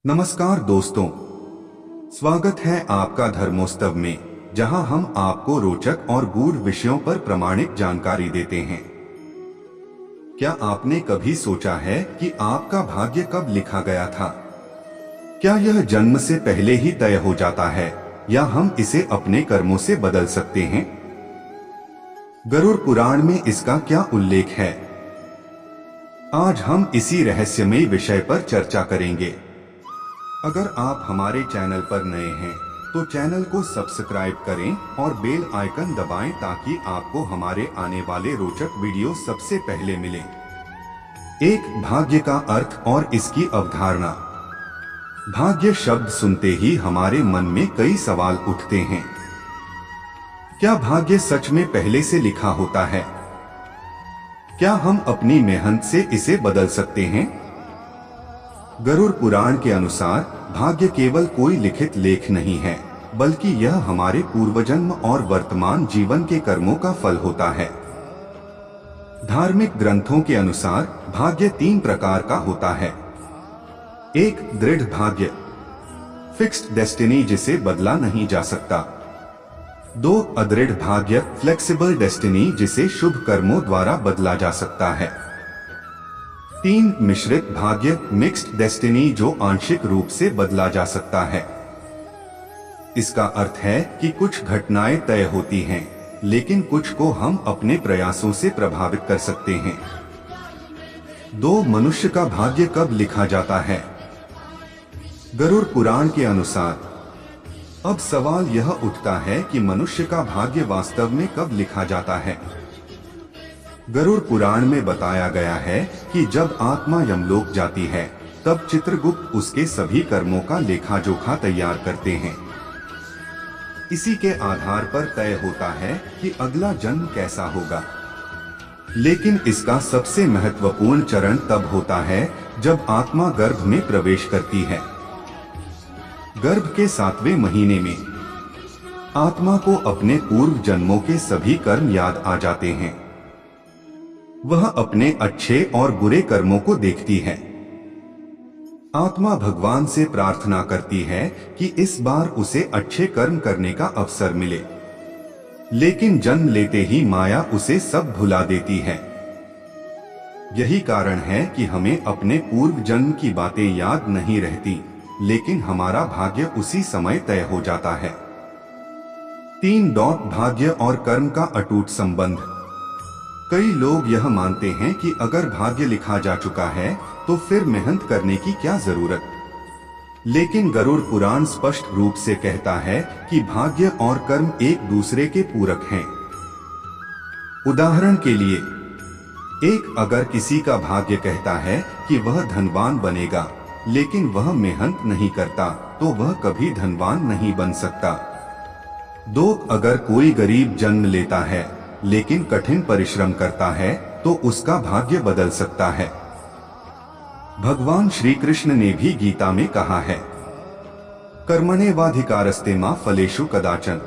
नमस्कार दोस्तों, स्वागत है आपका धर्मोत्सव में, जहां हम आपको रोचक और गूढ़ विषयों पर प्रामाणिक जानकारी देते हैं। क्या आपने कभी सोचा है कि आपका भाग्य कब लिखा गया था? क्या यह जन्म से पहले ही तय हो जाता है या हम इसे अपने कर्मों से बदल सकते हैं? गरुड़ पुराण में इसका क्या उल्लेख है? आज हम इसी रहस्यमयी विषय पर चर्चा करेंगे। अगर आप हमारे चैनल पर नए हैं तो चैनल को सब्सक्राइब करें और बेल आइकन दबाएं ताकि आपको हमारे आने वाले रोचक वीडियो सबसे पहले मिले। एक, भाग्य का अर्थ और इसकी अवधारणा। भाग्य शब्द सुनते ही हमारे मन में कई सवाल उठते हैं। क्या भाग्य सच में पहले से लिखा होता है? क्या हम अपनी मेहनत से इसे बदल सकते हैं? गरुड़ पुराण के अनुसार भाग्य केवल कोई लिखित लेख नहीं है, बल्कि यह हमारे पूर्वजन्म और वर्तमान जीवन के कर्मों का फल होता है। धार्मिक ग्रंथों के अनुसार भाग्य 3 प्रकार का होता है। 1, दृढ़ भाग्य, फिक्स्ड डेस्टिनी जिसे बदला नहीं जा सकता। 2, अदृढ़ भाग्य, फ्लेक्सिबल डेस्टिनी जिसे शुभ कर्मों द्वारा बदला जा सकता है। 3, मिश्रित भाग्य, मिक्स्ड डेस्टिनी जो आंशिक रूप से बदला जा सकता है। इसका अर्थ है कि कुछ घटनाएं तय होती हैं, लेकिन कुछ को हम अपने प्रयासों से प्रभावित कर सकते हैं। 2, मनुष्य का भाग्य कब लिखा जाता है? गरुड़ पुराण के अनुसार अब सवाल यह उठता है कि मनुष्य का भाग्य वास्तव में कब लिखा जाता है। गरुड़ पुराण में बताया गया है कि जब आत्मा यमलोक जाती है तब चित्रगुप्त उसके सभी कर्मों का लेखा जोखा तैयार करते हैं। इसी के आधार पर तय होता है कि अगला जन्म कैसा होगा। लेकिन इसका सबसे महत्वपूर्ण चरण तब होता है जब आत्मा गर्भ में प्रवेश करती है। गर्भ के 7वें महीने में आत्मा को अपने पूर्व जन्मों के सभी कर्म याद आ जाते हैं। वह अपने अच्छे और बुरे कर्मों को देखती है। आत्मा भगवान से प्रार्थना करती है कि इस बार उसे अच्छे कर्म करने का अवसर मिले, लेकिन जन्म लेते ही माया उसे सब भुला देती है। यही कारण है कि हमें अपने पूर्व जन्म की बातें याद नहीं रहती, लेकिन हमारा भाग्य उसी समय तय हो जाता है। 3, भाग्य और कर्म का अटूट संबंध। कई लोग यह मानते हैं कि अगर भाग्य लिखा जा चुका है तो फिर मेहनत करने की क्या जरूरत। लेकिन गरुड़ पुराण स्पष्ट रूप से कहता है कि भाग्य और कर्म एक दूसरे के पूरक हैं। उदाहरण के लिए, अगर किसी का भाग्य कहता है कि वह धनवान बनेगा, लेकिन वह मेहनत नहीं करता, तो वह कभी धनवान नहीं बन सकता। 2, अगर कोई गरीब जन्म लेता है लेकिन कठिन परिश्रम करता है तो उसका भाग्य बदल सकता है। भगवान श्री कृष्ण ने भी गीता में कहा है, कर्मण्येवाधिकारस्ते मा फलेषु कदाचन।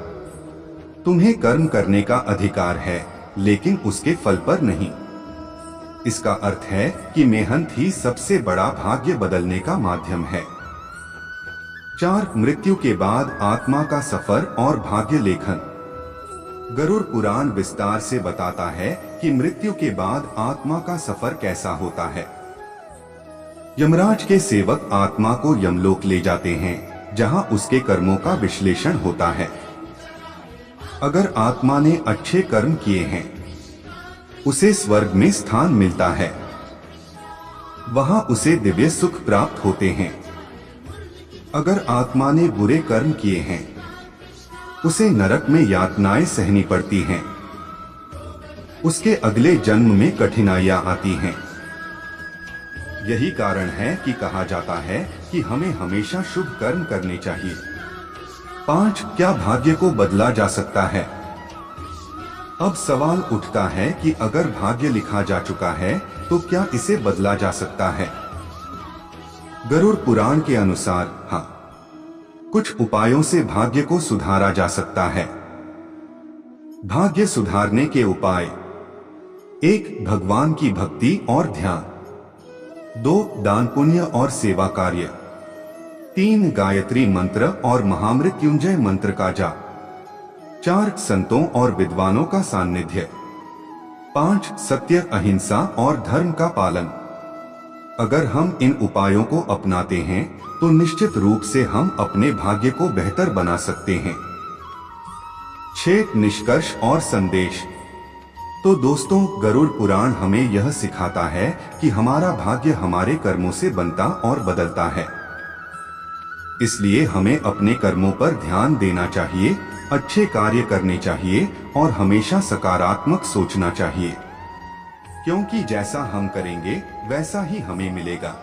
तुम्हें कर्म करने का अधिकार है, लेकिन उसके फल पर नहीं। इसका अर्थ है कि मेहनत ही सबसे बड़ा भाग्य बदलने का माध्यम है। 4, मृत्यु के बाद आत्मा का सफर और भाग्य लेखन। गरुड़ पुराण विस्तार से बताता है कि मृत्यु के बाद आत्मा का सफर कैसा होता है। यमराज के सेवक आत्मा को यमलोक ले जाते हैं, जहां उसके कर्मों का विश्लेषण होता है। अगर आत्मा ने अच्छे कर्म किए हैं, उसे स्वर्ग में स्थान मिलता है। वहां उसे दिव्य सुख प्राप्त होते हैं। अगर आत्मा ने बुरे कर्म किए हैं, उसे नरक में यातनाएं सहनी पड़ती हैं। उसके अगले जन्म में कठिनाइयां आती हैं। यही कारण है कि कहा जाता है कि हमें हमेशा शुभ कर्म करने चाहिए। 5, क्या भाग्य को बदला जा सकता है? अब सवाल उठता है कि अगर भाग्य लिखा जा चुका है तो क्या इसे बदला जा सकता है? गरुड़ पुराण के अनुसार हाँ, कुछ उपायों से भाग्य को सुधारा जा सकता है। भाग्य सुधारने के उपाय: 1, भगवान की भक्ति और ध्यान। 2, दान पुण्य और सेवा कार्य। 3 गायत्री मंत्र और महामृत्युंजय मंत्र का जाप। 4 संतों और विद्वानों का सान्निध्य। 5 सत्य, अहिंसा और धर्म का पालन। अगर हम इन उपायों को अपनाते हैं तो निश्चित रूप से हम अपने भाग्य को बेहतर बना सकते हैं। 6 निष्कर्ष और संदेश। तो दोस्तों, गरुड़ पुराण हमें यह सिखाता है कि हमारा भाग्य हमारे कर्मों से बनता और बदलता है। इसलिए हमें अपने कर्मों पर ध्यान देना चाहिए, अच्छे कार्य करने चाहिए और हमेशा सकारात्मक सोचना चाहिए, क्योंकि जैसा हम करेंगे वैसा ही हमें मिलेगा।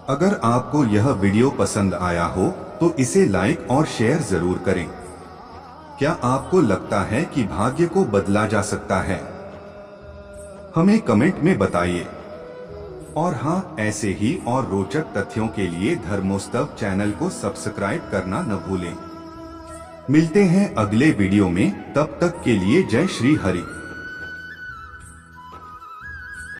अगर आपको यह वीडियो पसंद आया हो तो इसे लाइक और शेयर जरूर करें। क्या आपको लगता है कि भाग्य को बदला जा सकता है? हमें कमेंट में बताइए। और हाँ, ऐसे ही और रोचक तथ्यों के लिए धर्मोस्तव चैनल को सब्सक्राइब करना न भूलें। मिलते हैं अगले वीडियो में, तब तक के लिए जय श्री हरि।